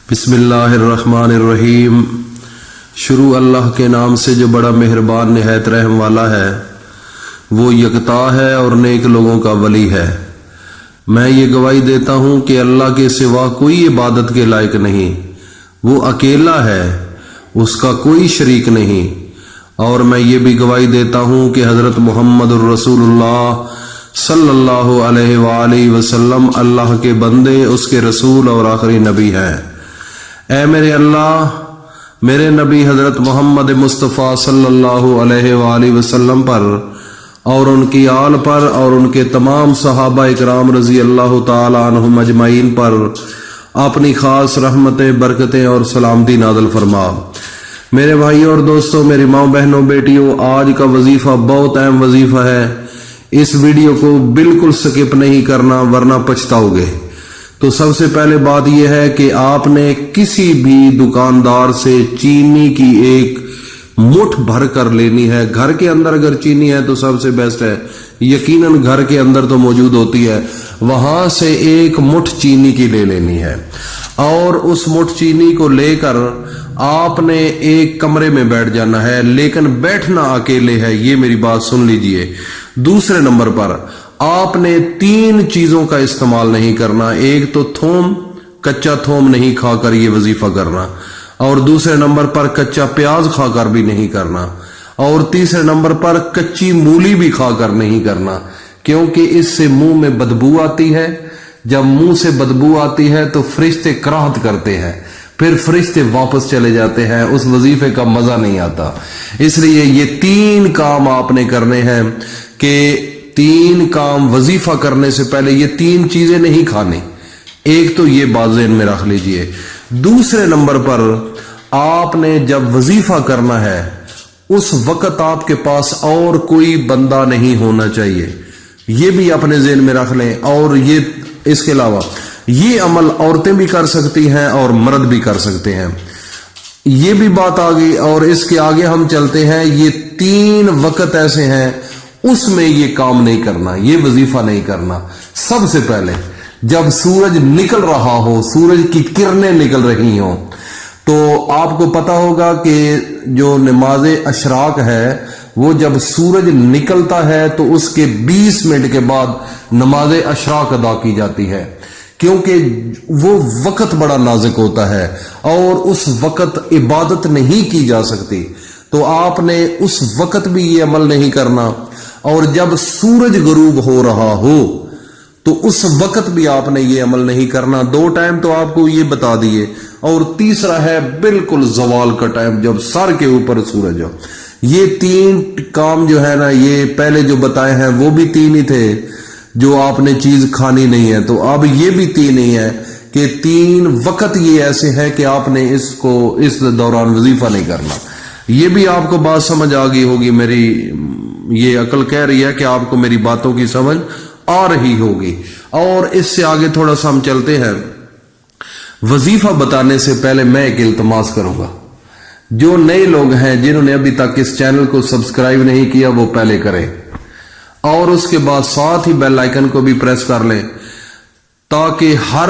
بسم اللہ الرحمن الرحیم۔ شروع اللہ کے نام سے جو بڑا مہربان نہایت رحم والا ہے۔ وہ یکتا ہے اور نیک لوگوں کا ولی ہے۔ میں یہ گواہی دیتا ہوں کہ اللہ کے سوا کوئی عبادت کے لائق نہیں، وہ اکیلا ہے، اس کا کوئی شریک نہیں۔ اور میں یہ بھی گواہی دیتا ہوں کہ حضرت محمد الرسول اللہ صلی اللہ علیہ وآلہ وسلم اللہ کے بندے، اس کے رسول اور آخری نبی ہیں۔ اے میرے اللہ، میرے نبی حضرت محمد مصطفیٰ صلی اللہ علیہ وآلہ وسلم پر اور ان کی آل پر اور ان کے تمام صحابہ اکرام رضی اللہ تعالی عنہم اجمعین پر اپنی خاص رحمتیں، برکتیں اور سلامتی نازل فرما۔ میرے بھائیوں اور دوستوں، میری ماں، بہنوں، بیٹیوں، آج کا وظیفہ بہت اہم وظیفہ ہے۔ اس ویڈیو کو بالکل سکپ نہیں کرنا ورنہ پچھتاؤ گے۔ تو سب سے پہلے بات یہ ہے کہ آپ نے کسی بھی دکاندار سے چینی کی ایک مٹھ بھر کر لینی ہے۔ گھر کے اندر اگر چینی ہے تو سب سے بیسٹ ہے، یقیناً گھر کے اندر تو موجود ہوتی ہے، وہاں سے ایک مٹھ چینی کی لے لینی ہے۔ اور اس مٹھ چینی کو لے کر آپ نے ایک کمرے میں بیٹھ جانا ہے، لیکن بیٹھنا اکیلے ہے، یہ میری بات سن لیجئے۔ دوسرے نمبر پر آپ نے 3 چیزوں کا استعمال نہیں کرنا۔ ایک تو تھوم، کچا تھوم نہیں کھا کر یہ وظیفہ کرنا، اور دوسرے نمبر پر کچا پیاز کھا کر بھی نہیں کرنا، اور تیسرے نمبر پر کچی مولی بھی کھا کر نہیں کرنا، کیونکہ اس سے منہ میں بدبو آتی ہے۔ جب منہ سے بدبو آتی ہے تو فرشتے کراہت کرتے ہیں، پھر فرشتے واپس چلے جاتے ہیں، اس وظیفے کا مزہ نہیں آتا۔ اس لیے یہ 3 کام آپ نے کرنے ہیں کہ 3 کام وظیفہ کرنے سے پہلے یہ 3 چیزیں نہیں کھانی۔ ایک تو یہ بات ذہن میں رکھ لیجئے۔ دوسرے نمبر پر آپ نے جب وظیفہ کرنا ہے اس وقت آپ کے پاس اور کوئی بندہ نہیں ہونا چاہیے، یہ بھی اپنے ذہن میں رکھ لیں۔ اور یہ اس کے علاوہ یہ عمل عورتیں بھی کر سکتی ہیں اور مرد بھی کر سکتے ہیں، یہ بھی بات آ گئی۔ اور اس کے آگے ہم چلتے ہیں۔ یہ 3 وقت ایسے ہیں اس میں یہ کام نہیں کرنا، یہ وظیفہ نہیں کرنا۔ سب سے پہلے جب سورج نکل رہا ہو، سورج کی کرنیں نکل رہی ہوں، تو آپ کو پتا ہوگا کہ جو نماز اشراق ہے وہ جب سورج نکلتا ہے تو اس کے 20 منٹ کے بعد نماز اشراق ادا کی جاتی ہے، کیونکہ وہ وقت بڑا نازک ہوتا ہے اور اس وقت عبادت نہیں کی جا سکتی۔ تو آپ نے اس وقت بھی یہ عمل نہیں کرنا، اور جب سورج غروب ہو رہا ہو تو اس وقت بھی آپ نے یہ عمل نہیں کرنا۔ 2 ٹائم تو آپ کو یہ بتا دیے، اور تیسرا ہے بالکل زوال کا ٹائم، جب سر کے اوپر سورج ہو۔ یہ 3 کام جو ہے نا، یہ پہلے جو بتائے ہیں وہ بھی 3 ہی تھے جو آپ نے چیز کھانی نہیں ہے، تو اب یہ بھی 3 ہی ہے کہ 3 وقت یہ ایسے ہے کہ آپ نے اس دوران وظیفہ نہیں کرنا۔ یہ بھی آپ کو بات سمجھ آ گئی ہوگی، میری یہ عقل کہہ رہی ہے کہ آپ کو میری باتوں کی سمجھ آ رہی ہوگی۔ اور اس سے آگے تھوڑا سا ہم چلتے ہیں۔ وظیفہ بتانے سے پہلے میں ایک التماس کروں گا، جو نئے لوگ ہیں جنہوں نے ابھی تک اس چینل کو سبسکرائب نہیں کیا وہ پہلے کریں، اور اس کے بعد ساتھ ہی بیل آئیکن کو بھی پریس کر لیں، تاکہ ہر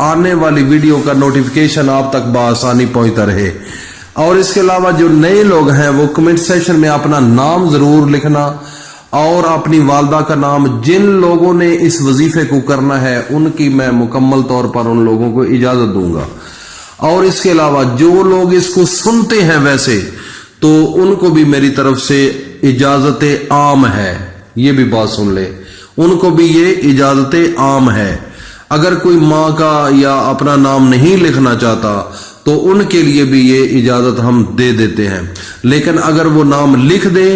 آنے والی ویڈیو کا نوٹیفیکیشن آپ تک بآسانی پہنچتا رہے۔ اور اس کے علاوہ جو نئے لوگ ہیں وہ کمنٹ سیکشن میں اپنا نام ضرور لکھنا، اور اپنی والدہ کا نام۔ جن لوگوں نے اس وظیفے کو کرنا ہے ان کی میں مکمل طور پر ان لوگوں کو اجازت دوں گا، اور اس کے علاوہ جو لوگ اس کو سنتے ہیں ویسے تو ان کو بھی میری طرف سے اجازت عام ہے، یہ بھی بات سن لے، ان کو بھی یہ اجازت عام ہے۔ اگر کوئی ماں کا یا اپنا نام نہیں لکھنا چاہتا تو ان کے لیے بھی یہ اجازت ہم دے دیتے ہیں، لیکن اگر وہ نام لکھ دے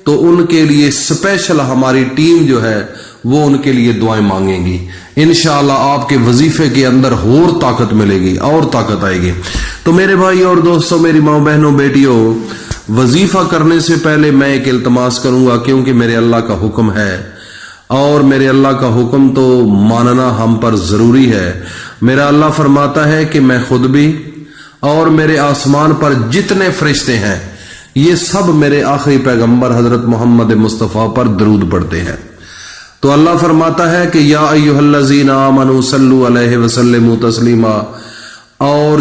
تو ان کے لیے اسپیشل ہماری ٹیم جو ہے وہ ان کے لیے دعائیں مانگیں گی۔ انشاءاللہ آپ کے وظیفے کے اندر اور طاقت ملے گی، اور طاقت آئے گی۔ تو میرے بھائی اور دوستوں، میری ماں، بہنوں، بیٹیوں، وظیفہ کرنے سے پہلے میں ایک التماس کروں گا، کیونکہ میرے اللہ کا حکم ہے، اور میرے اللہ کا حکم تو ماننا ہم پر ضروری ہے۔ میرا اللہ فرماتا ہے کہ میں خود بھی اور میرے آسمان پر جتنے فرشتے ہیں یہ سب میرے آخری پیغمبر حضرت محمد مصطفیٰ پر درود پڑھتے ہیں۔ تو اللہ فرماتا ہے کہ یا ایھا الذین آمنوا صلوا علیہ وسلموا تسلیما، اور